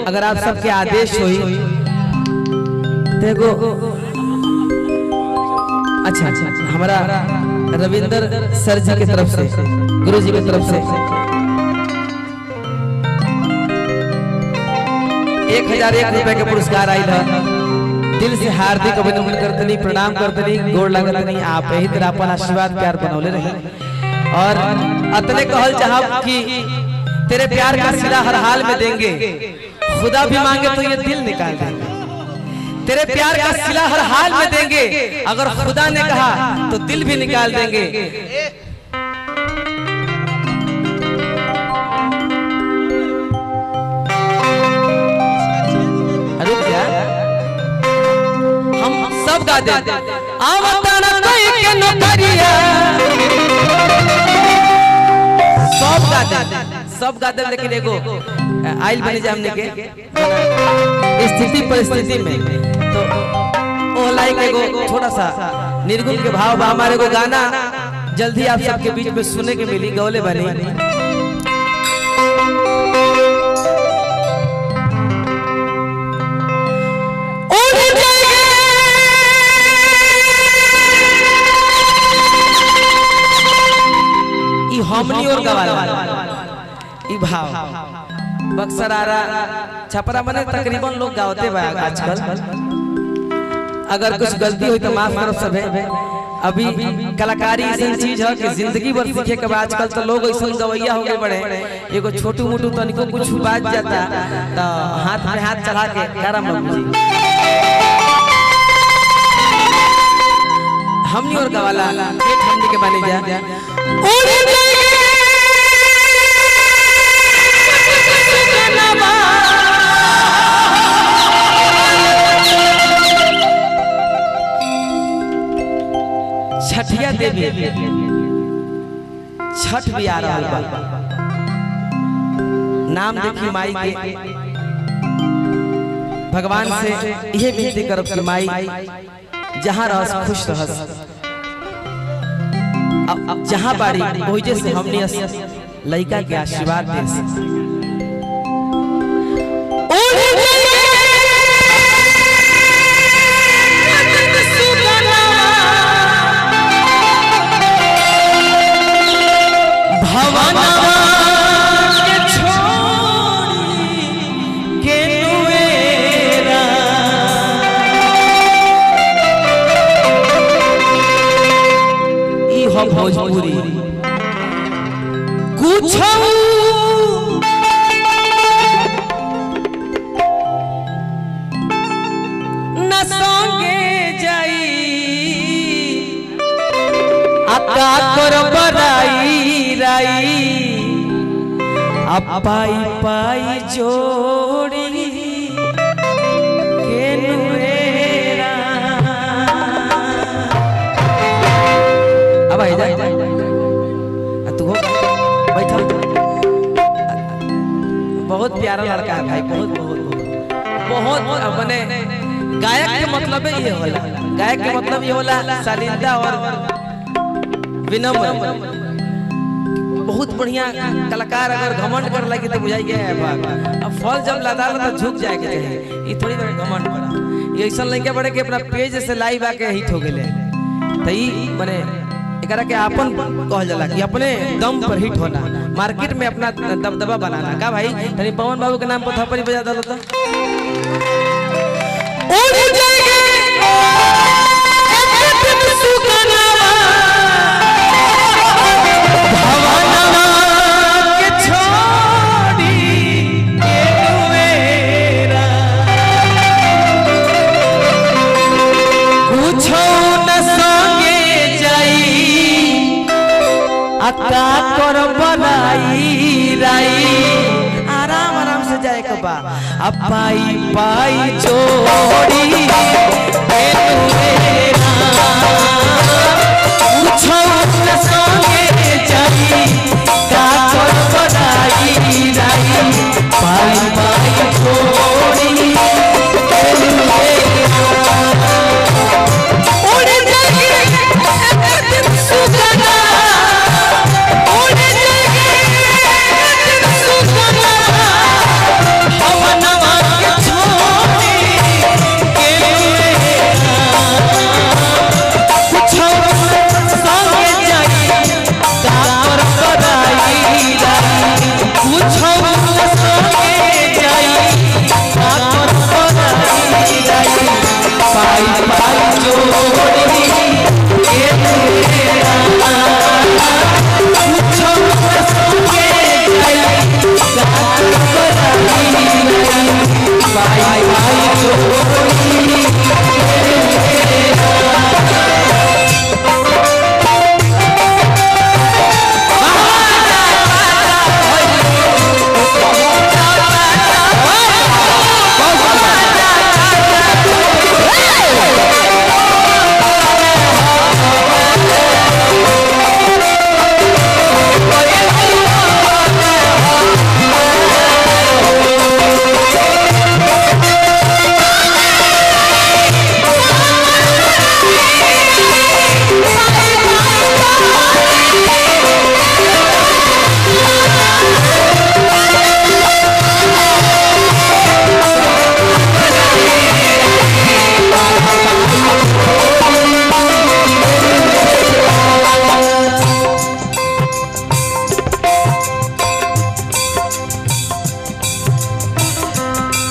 अगर आप सबके आदेश हुई देखो। अच्छा हमारा रविंदर सर जी की तरफ से, गुरु जी की तरफ से 1001 रुपए के पुरस्कार आई था। दिल से हार्दिक अभिनंदन करतनी, प्रणाम करतनी, गोड़ लगतनी। आप यही तरह अपन आशीर्वाद प्यार बनौले रहे और अतने कहल चाहब कि तेरे प्यार का सिला हर हाल में देंगे, खुदा भी मांगे तो ये दिल निकाल देंगे। तेरे प्यार का सिला हर हाल में देंगे, अगर खुदा ने कहा तो दिल भी निकाल देंगे। रुक जा, हम सब गा दे। सब गा दे, लेकिन एगो आइल बनी जा हमने के स्थिति परिस्थिति में तो ओ लाइक एगो थोड़ा सा निर्गुण के भाव बा। हमारे को गाना जल्दी आप सबके बीच में सुने के मिली, गौले बनी। हमनी और गवाला ई भाव बक्सर आरा छपरा मने तकरीबन लोग गावते बा आजकल। अगर कुछ गलती हुई तो माफ करो सब। अभी कलाकारी ऐसी चीज है कि जिंदगी भर सीखे के बाद आजकल तो लोग ऐसा गवैया हो गए बड़े, एगो छोटू मोटू तनिको कुछ बात जाता तो हाथ में हाथ चढ़ा के करम जी हमनी और गवाला हमनी के बने जा। छठिया देवी छठ भी आ रहा है, नाम देखी माई के। भगवान से यह विनती करब कि माई जहाँ रहस खुश रहस, अब जहाँ बाड़ी वही से हमने लड़का के आशीर्वाद दे। भोजपुरी कुछ न संगे जाई, आका कर बराई राई, पाई पाई जोड़ी के नुएरा। अब आई जा तू बैठा। बहुत प्यारा लड़का है भाई, बहुत बहुत बहुत बने। गायक के मतलब ये होला, गायक के मतलब ये होला शालीनता और विनम्र। बहुत बढ़िया कलाकार अगर घमंड कर लगी तो बुझाई गया है बात। अब फल जब लदा तो झुक जाए के चाहिए, ये थोड़ी बड़े घमंड करा। ये ऐसा लड़के बड़े के अपना पेज से लाइव आके हिट हो गए तो ई माने एकरा के आपन कहल जाला कि अपने दम पर हिट होना, मार्केट में अपना दबदबा बनाना। का भाई तनी पवन बाबू के नाम पर थप्पड़ी बजा दो तो कर बनाई राई। आराम आराम से जाए कबा पाई पाई जोड़ी संगे जाई, का कर बनाई राई, पाई पाई जोड़ी भवनवा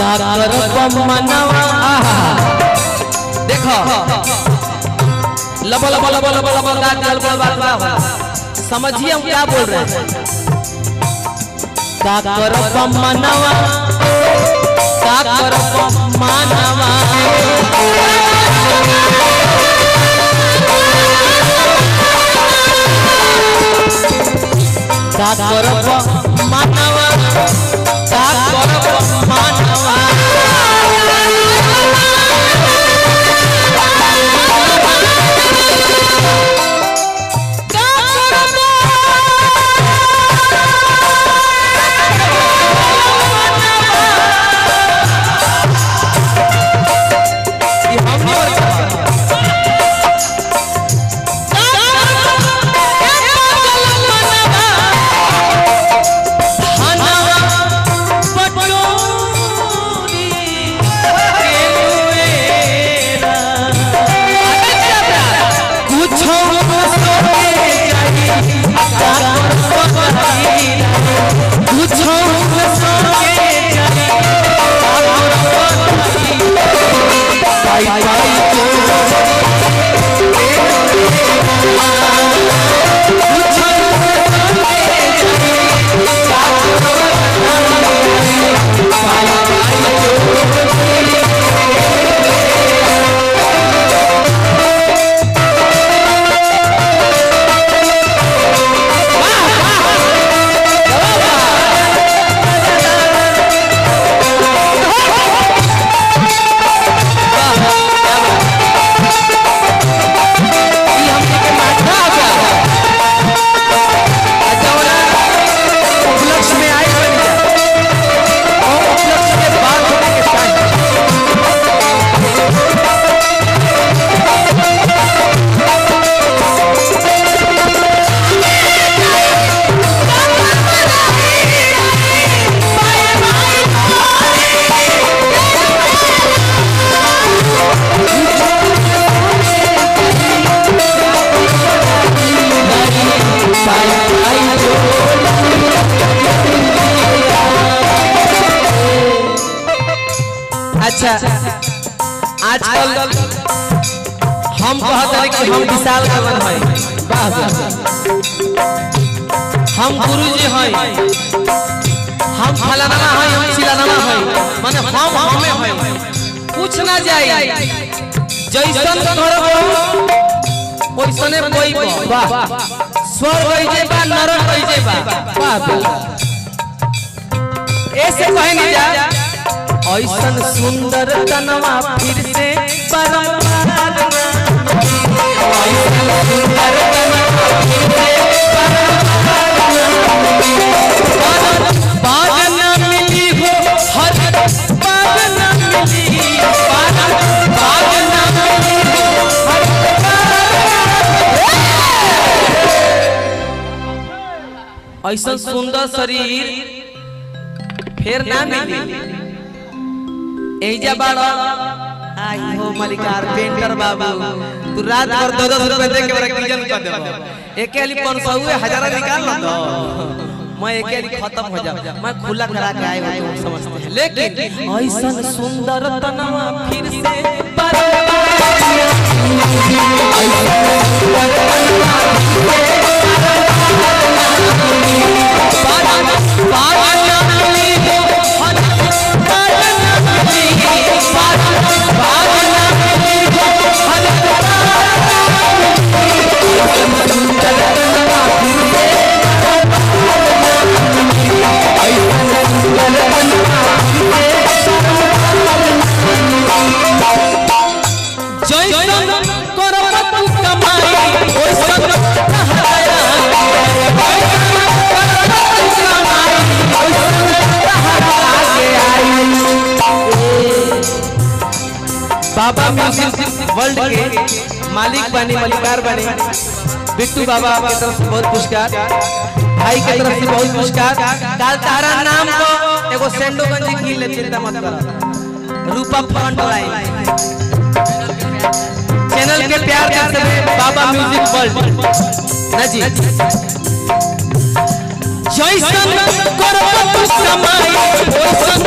का करब मनवा देखो लबल लबल लबल लबल बात समझिए हम क्या बोल रहे हैं। का करब मनवा का करब मनवा का करब मनवा का करब मनवा अच्छा आजकल हम कहते हैं कि हम विशाल गगन हैं, हम गुरुजी हैं, हम फलाना हैं, हम चिलाना हैं, माने हम हमें हैं, कुछ ना जाए जैसन करब वैसने कोई बा स्वर्ग होइजे बा नरक होइजे बा ऐसे कहे नहीं जा ऐसन सुंदर तनवा फिर से परमार ऐसन सुंदर तनवा फिर से बाग न मिली हो हर बाग न मिली बाग न मिली हो हर ऐसा सुंदर शरीर फिर ना मिली एजा बाड़ा आई हो मलिकार पेंटर बाबू तू रात भर 10 रुपए दे के बड़ा किजन कर देबो एक वाली 500 हजार निकाल लो तो मैं एक वाली खत्म हो जा मैं खुला करा के आए हो तुम समझते हैं लेकिन ऐसा सुंदर तनवा फिर से बाबा म्यूजिक वर्ल्ड के मालिक बने मलिकार बने बिट्टू बाबा की तरफ से बहुत पुरस्कार भाई की तरफ से बहुत पुरस्कार काल तारा नाम को एगो सेंडोगंजी की ले चिंता मत करो रूपा फ्रंट लाइन चैनल के प्यार देते हुए बाबा म्यूजिक वर्ल्ड ना जी जैसन करब तू कमाई वैसन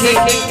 देखी